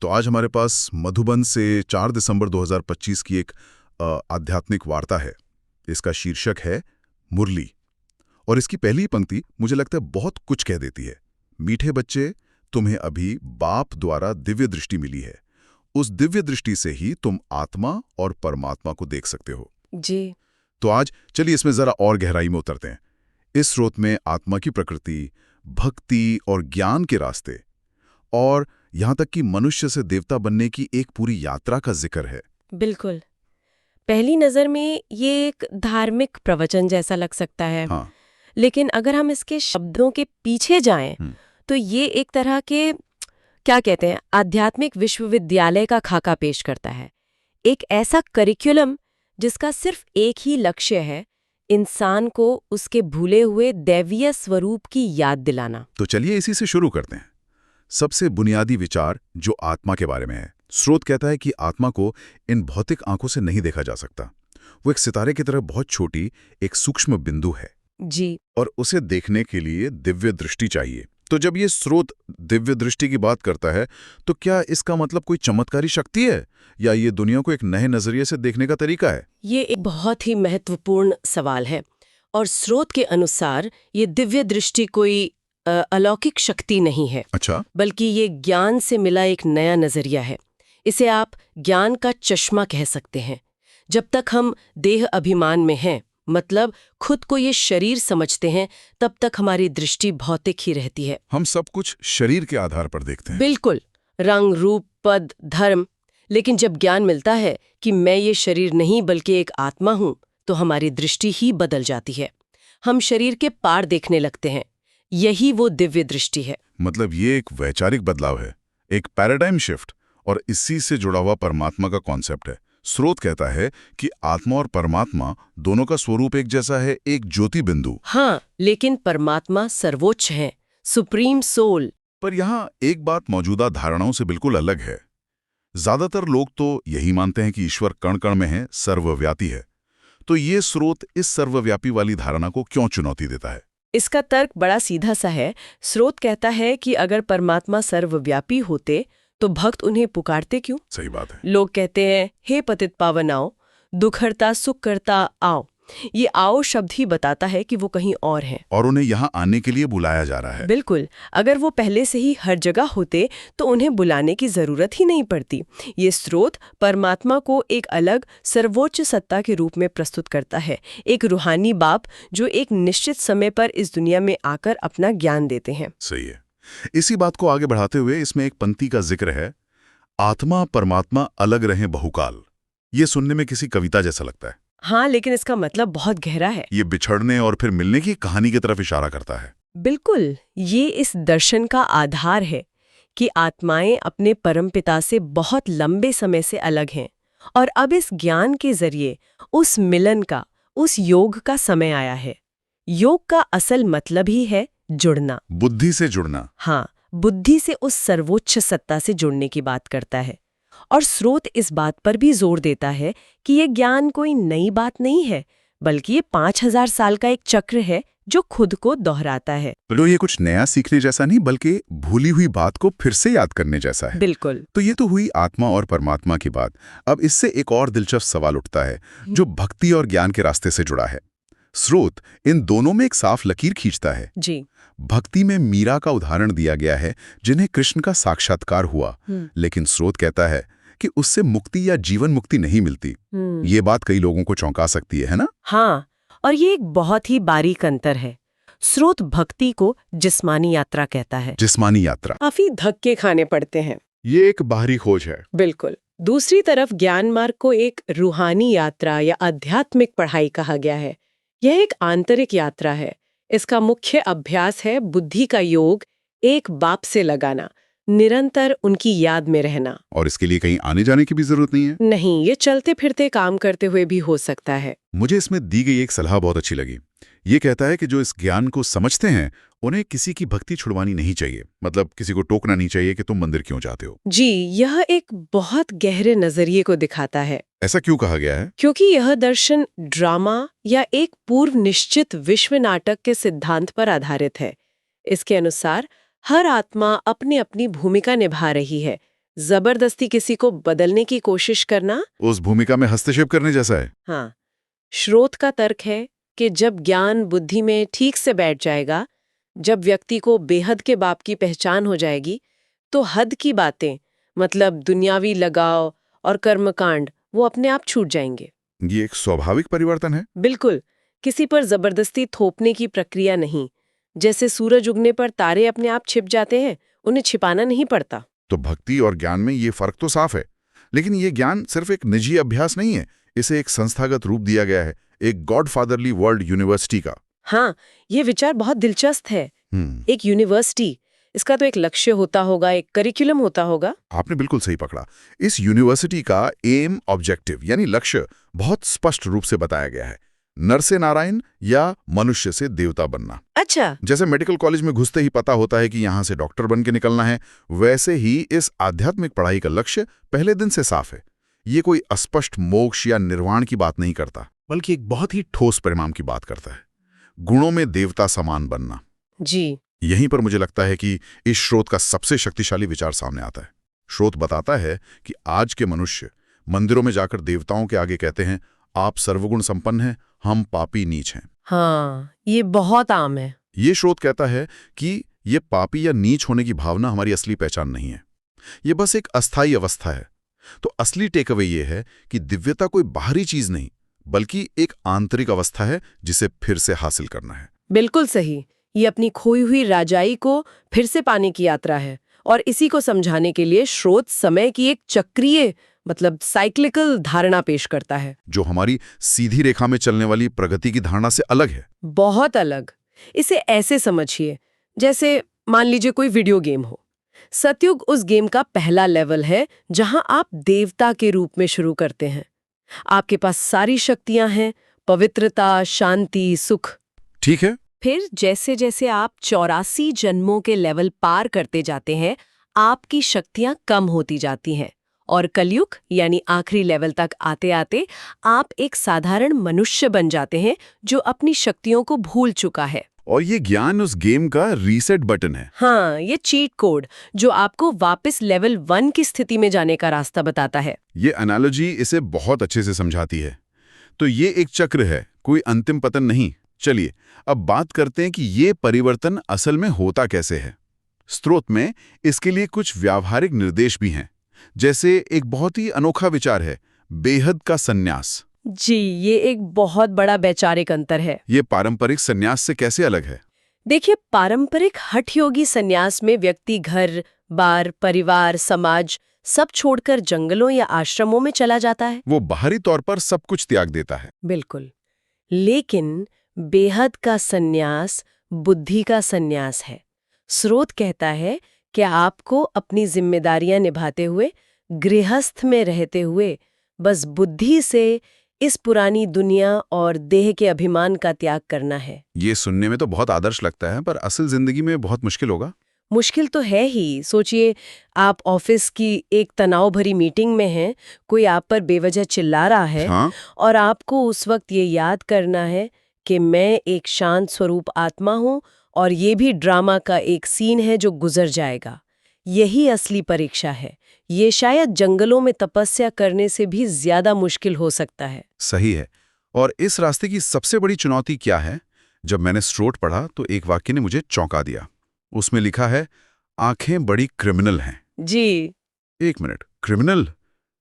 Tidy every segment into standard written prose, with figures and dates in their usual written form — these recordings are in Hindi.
तो आज हमारे पास मधुबन से 4 दिसंबर 2025 की एक आध्यात्मिक वार्ता है। इसका शीर्षक है मुरली, और इसकी पहली पंक्ति मुझे लगता है बहुत कुछ कह देती है। मीठे बच्चे, तुम्हें अभी बाप द्वारा दिव्य दृष्टि मिली है। उस दिव्य दृष्टि से ही तुम आत्मा और परमात्मा को देख सकते हो। जी। तो आज चलिए इसमें जरा और गहराई में उतरते हैं। इस स्रोत में आत्मा की प्रकृति, भक्ति और ज्ञान के रास्ते, और यहां तक कि मनुष्य से देवता बनने की एक पूरी यात्रा का जिक्र है। बिल्कुल। पहली नजर में ये एक धार्मिक प्रवचन जैसा लग सकता है। हाँ। लेकिन अगर हम इसके शब्दों के पीछे जाएं, तो ये एक तरह के क्या कहते हैं, आध्यात्मिक विश्वविद्यालय का खाका पेश करता है। एक ऐसा करिकुलम जिसका सिर्फ एक ही लक्ष्य है, इंसान को उसके भूले हुए दैवीय स्वरूप की याद दिलाना। तो चलिए इसी से शुरू करते हैं। सबसे बुनियादी विचार जो आत्मा के बारे में है। स्रोत कहता है कि आत्मा को इन भौतिक आंखों से नहीं देखा जा सकता। वो एक सितारे की तरह बहुत छोटी, एक सूक्ष्म बिंदु है। जी। और उसे देखने के लिए दिव्य दृष्टि चाहिए। तो जब ये स्रोत दिव्य दृष्टि की बात करता है, तो क्या इसका मतलब कोई चमत्कारी शक्ति है, या ये दुनिया को एक नए नजरिए से देखने का तरीका है? ये एक बहुत ही महत्वपूर्ण सवाल है। और स्रोत के अनुसार ये दिव्य दृष्टि कोई अलौकिक शक्ति नहीं है। अच्छा। बल्कि ये ज्ञान से मिला एक नया नजरिया है। इसे आप ज्ञान का चश्मा कह सकते हैं। जब तक हम देह अभिमान में हैं, मतलब खुद को ये शरीर समझते हैं, तब तक हमारी दृष्टि भौतिक ही रहती है। हम सब कुछ शरीर के आधार पर देखते हैं। बिल्कुल, रंग, रूप, पद, धर्म। लेकिन जब ज्ञान मिलता है कि मैं ये शरीर नहीं बल्कि एक आत्मा हूं, तो हमारी दृष्टि ही बदल जाती है। हम शरीर के पार देखने लगते हैं। यही वो दिव्य दृष्टि है। मतलब ये एक वैचारिक बदलाव है, एक पैराडाइम शिफ्ट, और इसी से जुड़ा हुआ परमात्मा का कॉन्सेप्ट है। स्रोत कहता है कि आत्मा और परमात्मा दोनों का स्वरूप एक जैसा है, एक ज्योति बिंदु। हाँ, लेकिन परमात्मा सर्वोच्च है, सुप्रीम सोल। पर यहाँ एक बात मौजूदा धारणाओं से बिल्कुल अलग है। ज्यादातर लोग तो यही मानते हैं कि ईश्वर कण कण में है, सर्वव्यापी है। तो ये स्रोत इस सर्वव्यापी वाली धारणा को क्यों चुनौती देता है? इसका तर्क बड़ा सीधा सा है। स्रोत कहता है कि अगर परमात्मा सर्वव्यापी होते तो भक्त उन्हें पुकारते क्यों? सही बात है। लोग कहते हैं, हे पतित पावन आओ, दुख हरता सुख करता आओ। ये आओ शब्द ही बताता है कि वो कहीं और हैं, और उन्हें यहाँ आने के लिए बुलाया जा रहा है। बिल्कुल। अगर वो पहले से ही हर जगह होते तो उन्हें बुलाने की जरूरत ही नहीं पड़ती। ये स्रोत परमात्मा को एक अलग सर्वोच्च सत्ता के रूप में प्रस्तुत करता है, एक रूहानी बाप जो एक निश्चित समय पर इस दुनिया में आकर अपना ज्ञान देते हैं। सही है। इसी बात को आगे बढ़ाते हुए इसमें एक पंक्ति का जिक्र है, आत्मा परमात्मा अलग रहें बहुकाल। ये सुनने में किसी कविता जैसा लगता है। हाँ, लेकिन इसका मतलब बहुत गहरा है। ये बिछड़ने और फिर मिलने की कहानी की तरफ इशारा करता है। बिल्कुल, ये इस दर्शन का आधार है कि आत्माएं अपने परमपिता से बहुत लंबे समय से अलग हैं, और अब इस ज्ञान के जरिए उस मिलन का, उस योग का समय आया है। योग का असल मतलब ही है जुड़ना, बुद्धि से जुड़ना। हाँ, बुद्धि से उस सर्वोच्च सत्ता से जुड़ने की बात करता है। और स्रोत इस बात पर भी जोर देता है कि ये ज्ञान कोई नई बात नहीं है, बल्कि ये 5000 साल का एक चक्र है जो खुद को दोहराता है। तो ये कुछ नया सीखने जैसा नहीं, बल्कि भूली हुई बात को फिर से याद करने जैसा है। बिल्कुल। तो ये तो हुई आत्मा और परमात्मा की बात। अब इससे एक और दिलचस्प सवाल उठता है जो भक्ति और ज्ञान के रास्ते से जुड़ा है। स्रोत इन दोनों में एक साफ लकीर खींचता है। जी। भक्ति में मीरा का उदाहरण दिया गया है, जिन्हें कृष्ण का साक्षात्कार हुआ, लेकिन स्रोत कहता है कि उससे मुक्ति या जीवन मुक्ति नहीं मिलती। ये बात कई लोगों को चौंका सकती है ना? हाँ, और ये एक बहुत ही बारीक अंतर है। स्रोत भक्ति को जिस्मानी यात्रा कहता है। जिस्मानी यात्रा। काफी धक्के खाने पड़ते हैं। ये एक बाहरी खोज है। बिल्कुल। दूसरी तरफ ज्ञान मार्ग को एक रूहानी यात्रा या आध्यात्मिक पढ़ाई कहा गया है। यह एक आंतरिक यात्रा है। इसका मुख्य अभ्यास है बुद्धि का योग, एक बाप से लगाना, निरंतर उनकी याद में रहना। और इसके लिए कहीं आने जाने की भी जरूरत नहीं है? नहीं, ये चलते फिरते काम करते हुए भी हो सकता है। मुझे इसमें दी गई एक सलाह बहुत अच्छी लगी। ये कहता है कि जो इस ज्ञान को समझते हैं, उन्हें किसी की भक्ति छुड़वानी नहीं चाहिए। मतलब किसी को टोकना नहीं चाहिए कि तुम मंदिर क्यों जाते हो। जी, यह एक बहुत गहरे नजरिए को दिखाता है। ऐसा क्यों कहा गया है? क्योंकि यह दर्शन ड्रामा या एक पूर्व निश्चित विश्व नाटक के सिद्धांत पर आधारित है। इसके अनुसार हर आत्मा अपनी अपनी भूमिका निभा रही है, जबरदस्ती किसी को बदलने की कोशिश करना। उस भूमिका में हस्तक्षेप करने जैसा है। हाँ, श्रोत का तर्क है कि जब ज्ञान बुद्धि में ठीक से बैठ जाएगा, जब व्यक्ति को बेहद के बाप की पहचान हो जाएगी, तो हद की बातें, मतलब दुनियावी लगाव और कर्मकांड, वो अपने आप छूट जाएंगे। ये एक स्वाभाविक परिवर्तन है। बिल्कुल, किसी पर जबरदस्ती थोपने की प्रक्रिया नहीं। जैसे सूरज उगने पर तारे अपने आप छिप जाते हैं, उन्हें छिपाना नहीं पड़ता। तो भक्ति और ज्ञान में ये फर्क तो साफ है, लेकिन ये ज्ञान सिर्फ एक निजी अभ्यास नहीं है, इसे एक संस्थागत रूप दिया गया है, एक गॉडफादरली वर्ल्ड यूनिवर्सिटी का। हाँ, ये विचार बहुत दिलचस्प है। एक यूनिवर्सिटी, इसका तो एक लक्ष्य होता होगा, एक करिकुलम होता होगा। आपने बिल्कुल सही पकड़ा। इस यूनिवर्सिटी का एम ऑब्जेक्टिव यानी लक्ष्य बहुत स्पष्ट रूप से बताया गया है, नर से नारायण या मनुष्य से देवता बनना। अच्छा। जैसे मेडिकल कॉलेज में घुसते ही पता होता है कि यहाँ से डॉक्टर बन के निकलना है, वैसे ही इस आध्यात्मिक पढ़ाई का लक्ष्य पहले दिन से साफ है। ये कोई अस्पष्ट मोक्ष या निर्वाण की बात नहीं करता, बल्कि एक बहुत ही ठोस परिणाम की बात करता है, गुणों में देवता समान बनना। जी। यहीं पर मुझे लगता है कि इस स्रोत का सबसे शक्तिशाली विचार सामने आता है। स्रोत बताता है कि आज के मनुष्य मंदिरों में जाकर देवताओं के आगे कहते हैं, आप सर्वगुण संपन्न हैं, हम पापी नीच हैं। हाँ, ये बहुत आम है। ये स्रोत कहता है कि ये पापी या नीच होने की भावना हमारी असली पहचान नहीं है, ये बस एक अस्थायी अवस्था है। तो असली टेकअवे ये है कि दिव्यता कोई बाहरी चीज नहीं, बल्कि एक आंतरिक अवस्था है जिसे फिर से हासिल करना है। बिल्कुल सही। ये अपनी खोई हुई राजाई को फिर से पाने की यात्रा है, और इसी को समझाने के लिए स्रोत समय की एक चक्रीय, मतलब साइक्लिकल धारणा पेश करता है, जो हमारी सीधी रेखा में चलने वाली प्रगति की धारणा से अलग है। बहुत अलग। इसे ऐसे समझिए, जैसे मान लीजिए कोई वीडियो गेम हो। सतयुग उस गेम का पहला लेवल है, जहां आप देवता के रूप में शुरू करते हैं। आपके पास सारी शक्तियां हैं, पवित्रता, शांति, सुख। ठीक है। फिर जैसे जैसे आप 84 जन्मों के लेवल पार करते जाते हैं, आपकी शक्तियां कम होती जाती हैं, और कलयुग यानी आखिरी लेवल तक आते आते आप एक साधारण मनुष्य बन जाते हैं जो अपनी शक्तियों को भूल चुका है। और ये ज्ञान उस गेम का रीसेट बटन है। हाँ, ये चीट कोड जो आपको वापस लेवल 1 की स्थिति में जाने का रास्ता बताता है। ये एनालॉजी इसे बहुत अच्छे से समझाती है। तो ये एक चक्र है, कोई अंतिम पतन नहीं। चलिए अब बात करते हैं कि ये परिवर्तन असल में होता कैसे है। स्रोत में इसके लिए कुछ व्यावहारिक निर्देश भी हैं। जैसे एक बहुत ही अनोखा विचार है, बेहद का संन्यास। जी, ये एक बहुत बड़ा वैचारिक अंतर है। ये पारंपरिक संन्यास से कैसे अलग है? देखिए, पारंपरिक हठ योगी संन्यास में व्यक्ति घर बार, परिवार, समाज सब छोड़कर जंगलों या आश्रमों में चला जाता है। वो बाहरी तौर पर सब कुछ त्याग देता है। बिल्कुल। लेकिन बेहद का संन्यास बुद्धि का संन्यास है। स्रोत कहता है कि आपको अपनी जिम्मेदारियां निभाते हुए, गृहस्थ में रहते हुए, बस बुद्धि से इस पुरानी दुनिया और देह के अभिमान का त्याग करना है। ये सुनने में तो बहुत आदर्श लगता है, पर असल जिंदगी में बहुत मुश्किल होगा। मुश्किल तो है ही। सोचिए, आप ऑफिस की एक तनाव भरी मीटिंग में हैं, कोई आप पर बेवजह चिल्ला रहा है, हाँ? और आपको उस वक्त ये याद करना है कि मैं एक शांत स्वरूप आत्मा हूँ, और ये भी ड्रामा का एक सीन है जो गुजर जाएगा। यही असली परीक्षा है। ये शायद जंगलों में तपस्या करने से भी ज्यादा मुश्किल हो सकता है। सही है। और इस रास्ते की सबसे बड़ी चुनौती क्या है? जब मैंने स्रोत पढ़ा तो एक वाक्य ने मुझे चौंका दिया। उसमें लिखा है, आंखें बड़ी क्रिमिनल हैं। जी। एक मिनट, क्रिमिनल?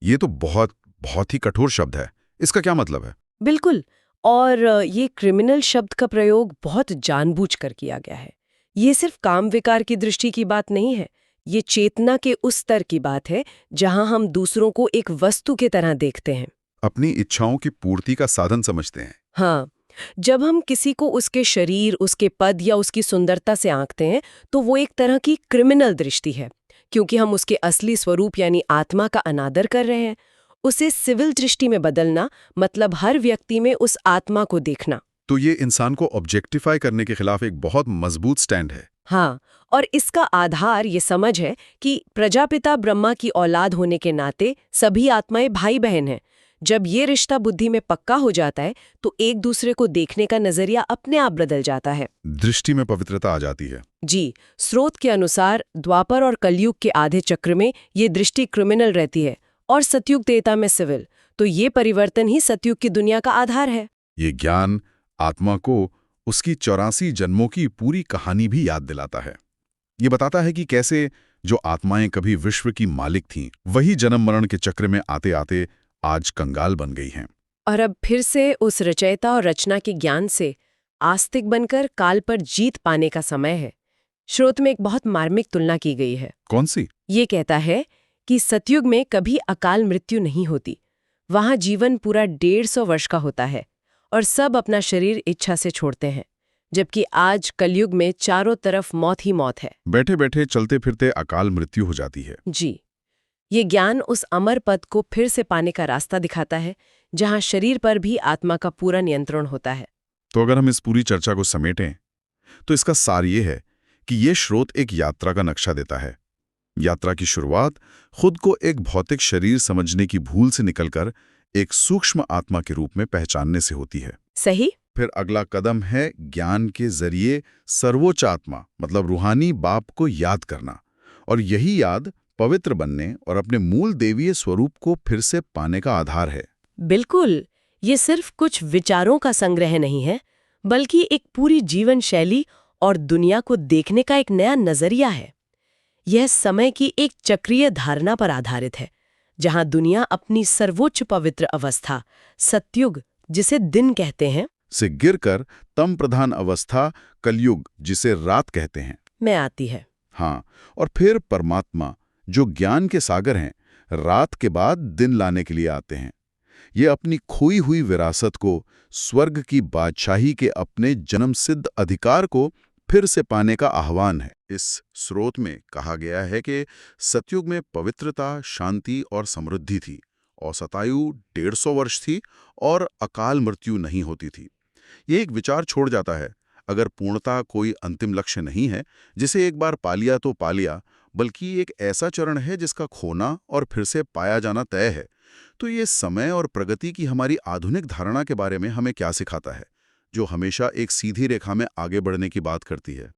ये तो बहुत ही कठोर शब्द है। इसका क्या मतलब है? बिल्कुल। और ये क्रिमिनल शब्द का प्रयोग बहुत जानबूझकर किया गया है। ये सिर्फ काम विकार की दृष्टि की बात नहीं है। ये चेतना के उस स्तर की बात है जहां हम दूसरों को एक वस्तु की तरह देखते हैं, अपनी इच्छाओं की पूर्ति का साधन समझते हैं। हाँ, जब हम किसी को उसके शरीर, उसके पद या उसकी सुंदरता से आंकते हैं, तो वो एक तरह की क्रिमिनल दृष्टि है, क्योंकि हम उसके असली स्वरूप यानी आत्मा का अनादर कर रहे हैं। उसे सिविल दृष्टि में बदलना मतलब हर व्यक्ति में उस आत्मा को देखना। तो ये इंसान को ऑब्जेक्टिफाई करने के खिलाफ एक बहुत मजबूत स्टैंड है। हाँ, और इसका आधार ये समझ है कि प्रजापिता ब्रह्मा की औलाद होने के नाते सभी आत्माएं भाई बहन हैं। जब ये रिश्ता बुद्धि में पक्का हो जाता है तो एक दूसरे को देखने का नजरिया अपने आप बदल जाता है। दृष्टि में पवित्रता आ जाती है। जी, स्रोत के अनुसार द्वापर और कलयुग के आधे चक्र में ये दृष्टि क्रिमिनल रहती है और सतयुग त्रेता में सिविल। तो ये परिवर्तन ही सतयुग की दुनिया का आधार है। ये ज्ञान आत्मा को उसकी 84 जन्मों की पूरी कहानी भी याद दिलाता है। ये बताता है कि कैसे जो आत्माएं कभी विश्व की मालिक थीं, वही जन्म मरण के चक्र में आते आते आज कंगाल बन गई हैं। और अब फिर से उस रचयिता और रचना के ज्ञान से आस्तिक बनकर काल पर जीत पाने का समय है। स्रोत में एक बहुत मार्मिक तुलना की गई है। कौन सी? ये कहता है कि सतयुग में कभी अकाल मृत्यु नहीं होती। वहां जीवन पूरा 150 वर्ष का होता है और सब अपना शरीर इच्छा से छोड़ते हैं, जबकि आज कलयुग में चारों तरफ मौत ही मौत है। बैठे बैठे चलते फिरते अकाल मृत्यु हो जाती है। जी, ये ज्ञान उस अमर पद को फिर से पाने का रास्ता दिखाता है, जहां शरीर पर भी आत्मा का पूरा नियंत्रण होता है। तो अगर हम इस पूरी चर्चा को समेटें तो इसका सार ये है कि ये स्रोत एक यात्रा का नक्शा देता है। यात्रा की शुरुआत खुद को एक भौतिक शरीर समझने की भूल से निकलकर एक सूक्ष्म आत्मा के रूप में पहचानने से होती है। सही। फिर अगला कदम है ज्ञान के जरिए सर्वोच्च आत्मा मतलब रूहानी बाप को याद करना, और यही याद पवित्र बनने और अपने मूल देवीय स्वरूप को फिर से पाने का आधार है। बिल्कुल, ये सिर्फ कुछ विचारों का संग्रह नहीं है, बल्कि एक पूरी जीवन शैली और दुनिया को देखने का एक नया नजरिया है। यह समय की एक चक्रीय धारणा पर आधारित है, जहां दुनिया अपनी सर्वोच्च पवित्र अवस्था सतयुग, जिसे दिन कहते हैं, से गिरकर तम प्रधान अवस्था कलयुग, जिसे रात कहते हैं, में आती है। हाँ, और फिर परमात्मा जो ज्ञान के सागर हैं, रात के बाद दिन लाने के लिए आते हैं। ये अपनी खोई हुई विरासत को, स्वर्ग की बादशाही के अपने जन्मसिद्ध अधिकार को फिर से पाने का आह्वान है। इस स्रोत में कहा गया है कि सतयुग में पवित्रता, शांति और समृद्धि थी, औसत आयु 150 वर्ष थी और अकाल मृत्यु नहीं होती थी। ये एक विचार छोड़ जाता है, अगर पूर्णता कोई अंतिम लक्ष्य नहीं है जिसे एक बार पा लिया तो पा लिया, बल्कि एक ऐसा चरण है जिसका खोना और फिर से पाया जाना तय है, तो ये समय और प्रगति की हमारी आधुनिक धारणा के बारे में हमें क्या सिखाता है, जो हमेशा एक सीधी रेखा में आगे बढ़ने की बात करती है।